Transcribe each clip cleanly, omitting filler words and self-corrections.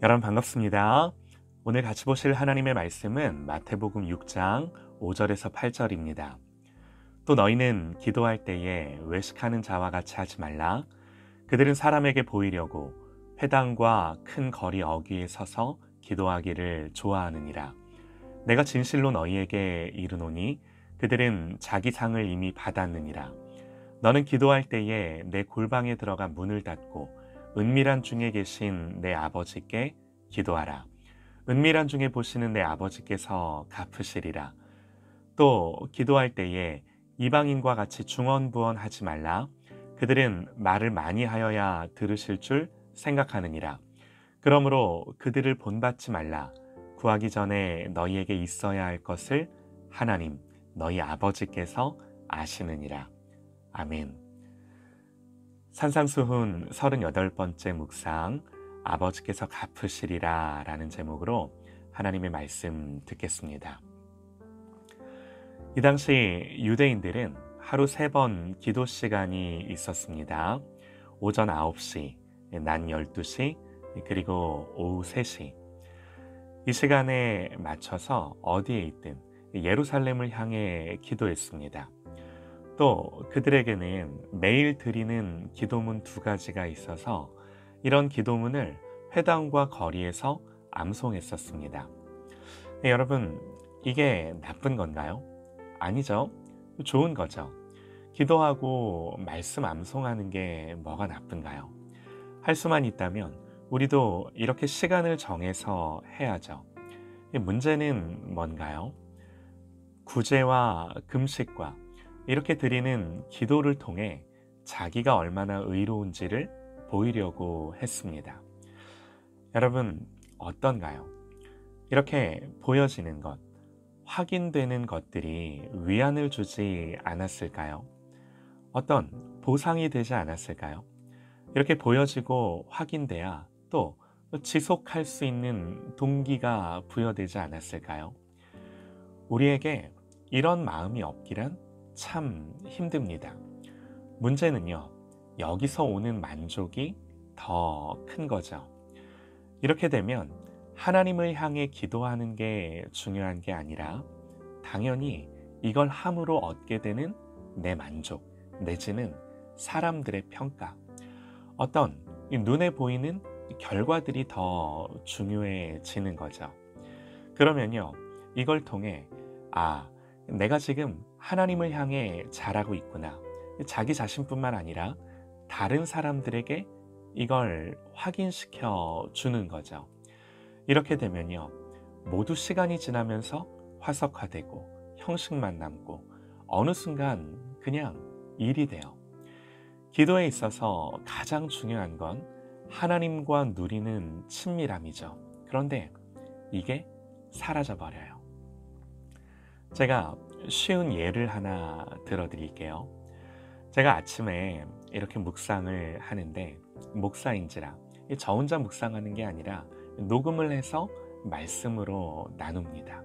여러분 반갑습니다. 오늘 같이 보실 하나님의 말씀은 마태복음 6장 5절에서 8절입니다. 또 너희는 기도할 때에 외식하는 자와 같이 하지 말라. 그들은 사람에게 보이려고 회당과 큰 거리 어귀에 서서 기도하기를 좋아하느니라. 내가 진실로 너희에게 이르노니 그들은 자기 상을 이미 받았느니라. 너는 기도할 때에 내 골방에 들어가 문을 닫고 은밀한 중에 계신 내 아버지께 기도하라. 은밀한 중에 보시는 내 아버지께서 갚으시리라. 또 기도할 때에 이방인과 같이 중언부언하지 말라. 그들은 말을 많이 하여야 들으실 줄 생각하느니라. 그러므로 그들을 본받지 말라. 구하기 전에 너희에게 있어야 할 것을 하나님 너희 아버지께서 아시느니라. 아멘. 산상수훈 38번째 묵상, 아버지께서 갚으시리라 라는 제목으로 하나님의 말씀 듣겠습니다. 이 당시 유대인들은 하루 3번 기도 시간이 있었습니다. 오전 9시, 낮 12시, 그리고 오후 3시. 이 시간에 맞춰서 어디에 있든 예루살렘을 향해 기도했습니다. 또 그들에게는 매일 드리는 기도문 2가지가 있어서 이런 기도문을 회당과 거리에서 암송했었습니다. 네, 여러분, 이게 나쁜 건가요? 아니죠. 좋은 거죠. 기도하고 말씀 암송하는 게 뭐가 나쁜가요? 할 수만 있다면 우리도 이렇게 시간을 정해서 해야죠. 문제는 뭔가요? 구제와 금식과 이렇게 드리는 기도를 통해 자기가 얼마나 의로운지를 보이려고 했습니다. 여러분, 어떤가요? 이렇게 보여지는 것, 확인되는 것들이 위안을 주지 않았을까요? 어떤 보상이 되지 않았을까요? 이렇게 보여지고 확인돼야 또 지속할 수 있는 동기가 부여되지 않았을까요? 우리에게 이런 마음이 없기란 참 힘듭니다. 문제는요, 여기서 오는 만족이 더 큰 거죠. 이렇게 되면 하나님을 향해 기도하는 게 중요한 게 아니라 당연히 이걸 함으로 얻게 되는 내 만족, 내지는 사람들의 평가, 어떤 눈에 보이는 결과들이 더 중요해지는 거죠. 그러면요, 이걸 통해 내가 지금 하나님을 향해 잘하고 있구나. 자기 자신뿐만 아니라 다른 사람들에게 이걸 확인시켜 주는 거죠. 이렇게 되면요, 모두 시간이 지나면서 화석화되고 형식만 남고 어느 순간 그냥 일이 돼요. 기도에 있어서 가장 중요한 건 하나님과 누리는 친밀함이죠. 그런데 이게 사라져버려요. 제가 쉬운 예를 하나 들어드릴게요. 제가 아침에 이렇게 묵상을 하는데 목사인지라 저 혼자 묵상하는 게 아니라 녹음을 해서 말씀으로 나눕니다.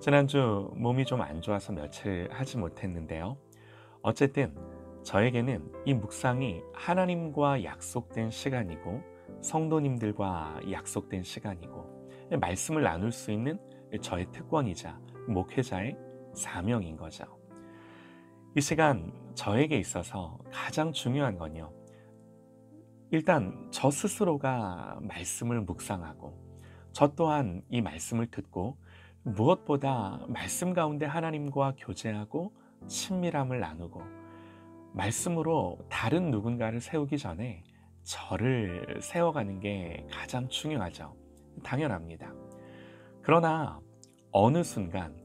지난주 몸이 좀 안 좋아서 며칠 하지 못했는데요. 어쨌든 저에게는 이 묵상이 하나님과 약속된 시간이고 성도님들과 약속된 시간이고 말씀을 나눌 수 있는 저의 특권이자 목회자의 사명인 거죠. 이 시간 저에게 있어서 가장 중요한 건요, 일단 저 스스로가 말씀을 묵상하고 저 또한 이 말씀을 듣고 무엇보다 말씀 가운데 하나님과 교제하고 친밀함을 나누고 말씀으로 다른 누군가를 세우기 전에 저를 세워가는 게 가장 중요하죠. 당연합니다. 그러나 어느 순간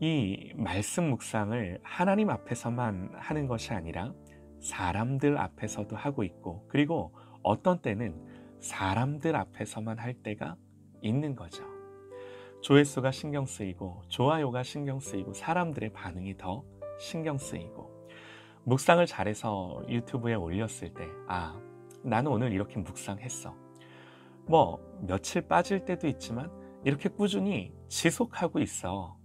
이 말씀 묵상을 하나님 앞에서만 하는 것이 아니라 사람들 앞에서도 하고 있고, 그리고 어떤 때는 사람들 앞에서만 할 때가 있는 거죠. 조회수가 신경 쓰이고 좋아요가 신경 쓰이고 사람들의 반응이 더 신경 쓰이고, 묵상을 잘해서 유튜브에 올렸을 때 나는 오늘 이렇게 묵상했어. 며칠 빠질 때도 있지만 이렇게 꾸준히 지속하고 있어.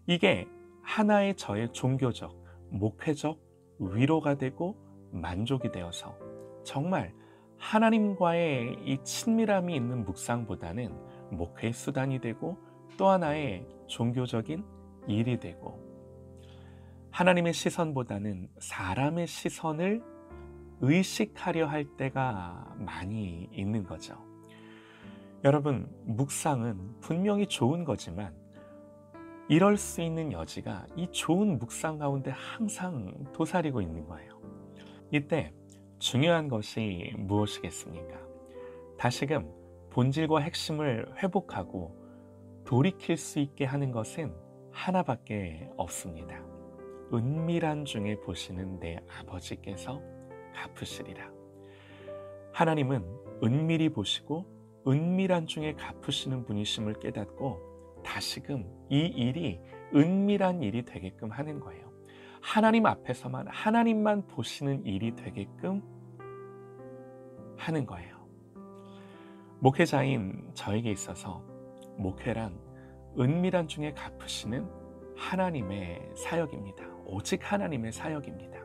이게 하나의 저의 종교적, 목회적 위로가 되고 만족이 되어서 정말 하나님과의 이 친밀함이 있는 묵상보다는 목회의 수단이 되고 또 하나의 종교적인 일이 되고 하나님의 시선보다는 사람의 시선을 의식하려 할 때가 많이 있는 거죠. 여러분, 묵상은 분명히 좋은 거지만 이럴 수 있는 여지가 이 좋은 묵상 가운데 항상 도사리고 있는 거예요. 이때 중요한 것이 무엇이겠습니까? 다시금 본질과 핵심을 회복하고 돌이킬 수 있게 하는 것은 하나밖에 없습니다. 은밀한 중에 보시는 내 아버지께서 갚으시리라. 하나님은 은밀히 보시고 은밀한 중에 갚으시는 분이심을 깨닫고 다시금 이 일이 은밀한 일이 되게끔 하는 거예요. 하나님 앞에서만 하나님만 보시는 일이 되게끔 하는 거예요. 목회자인 저에게 있어서 목회란 은밀한 중에 갚으시는 하나님의 사역입니다. 오직 하나님의 사역입니다.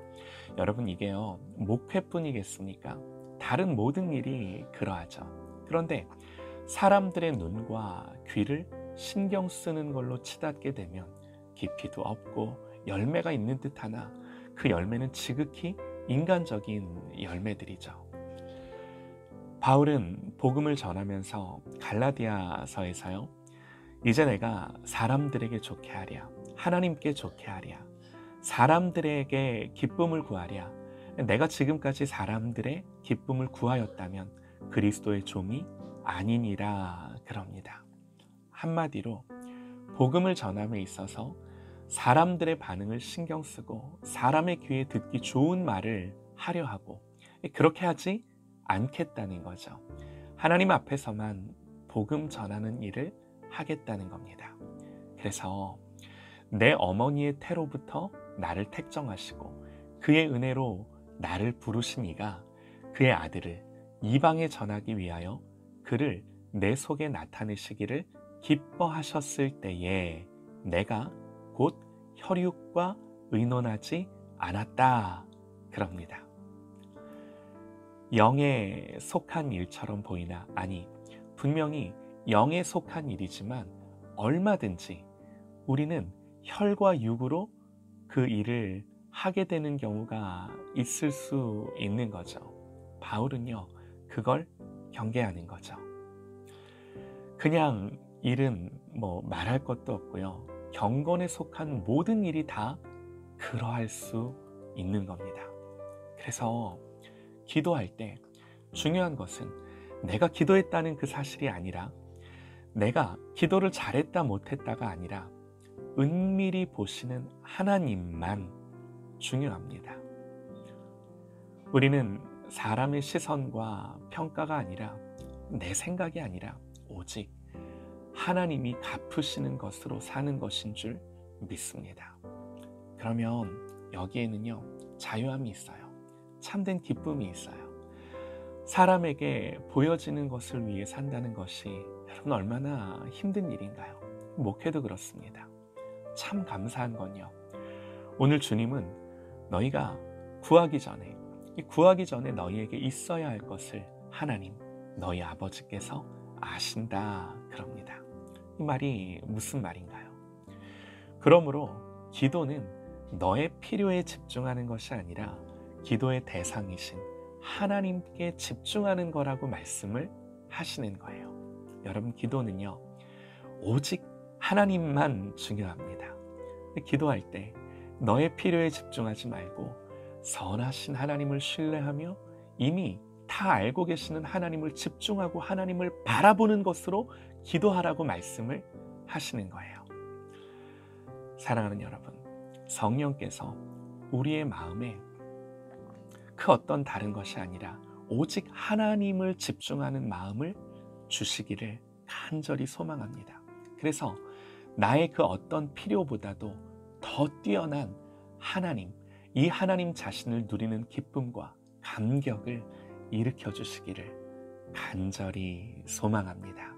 여러분, 이게요, 목회뿐이겠습니까? 다른 모든 일이 그러하죠. 그런데 사람들의 눈과 귀를 신경 쓰는 걸로 치닫게 되면 깊이도 없고 열매가 있는 듯하나 그 열매는 지극히 인간적인 열매들이죠. 바울은 복음을 전하면서 갈라디아서에서요, 이제 내가 사람들에게 좋게 하랴, 하나님께 좋게 하랴, 사람들에게 기쁨을 구하랴, 내가 지금까지 사람들의 기쁨을 구하였다면 그리스도의 종이 아니니라 그럽니다. 한마디로 복음을 전함에 있어서 사람들의 반응을 신경 쓰고 사람의 귀에 듣기 좋은 말을 하려 하고 그렇게 하지 않겠다는 거죠. 하나님 앞에서만 복음 전하는 일을 하겠다는 겁니다. 그래서 내 어머니의 태로부터 나를 택정하시고 그의 은혜로 나를 부르신 이가 그의 아들을 이방에 전하기 위하여 그를 내 속에 나타내시기를 기뻐하셨을 때에 내가 곧 혈육과 의논하지 않았다 그럽니다. 영에 속한 일처럼 보이나 아니 분명히 영에 속한 일이지만 얼마든지 우리는 혈과 육으로 그 일을 하게 되는 경우가 있을 수 있는 거죠. 바울은요, 그걸 경계하는 거죠. 그냥 일은 말할 것도 없고요. 경건에 속한 모든 일이 다 그러할 수 있는 겁니다. 그래서 기도할 때 중요한 것은 내가 기도했다는 그 사실이 아니라 내가 기도를 잘했다 못했다가 아니라 은밀히 보시는 하나님만 중요합니다. 우리는 사람의 시선과 평가가 아니라 내 생각이 아니라 오직 하나님이 갚으시는 것으로 사는 것인 줄 믿습니다. 그러면 여기에는요, 자유함이 있어요. 참된 기쁨이 있어요. 사람에게 보여지는 것을 위해 산다는 것이 여러분 얼마나 힘든 일인가요? 목회도 그렇습니다. 참 감사한 건요, 오늘 주님은 너희가 구하기 전에 너희에게 있어야 할 것을 하나님, 너희 아버지께서 아신다 그럽니다. 이 말이 무슨 말인가요? 그러므로 기도는 너의 필요에 집중하는 것이 아니라 기도의 대상이신 하나님께 집중하는 거라고 말씀을 하시는 거예요. 여러분, 기도는요, 오직 하나님만 중요합니다. 기도할 때 너의 필요에 집중하지 말고 선하신 하나님을 신뢰하며 이미 다 알고 계시는 하나님을 집중하고 하나님을 바라보는 것으로 기도하라고 말씀을 하시는 거예요. 사랑하는 여러분, 성령께서 우리의 마음에 그 어떤 다른 것이 아니라 오직 하나님을 집중하는 마음을 주시기를 간절히 소망합니다. 그래서 나의 그 어떤 필요보다도 더 뛰어난 하나님, 이 하나님 자신을 누리는 기쁨과 감격을 일으켜 주시기를 간절히 소망합니다.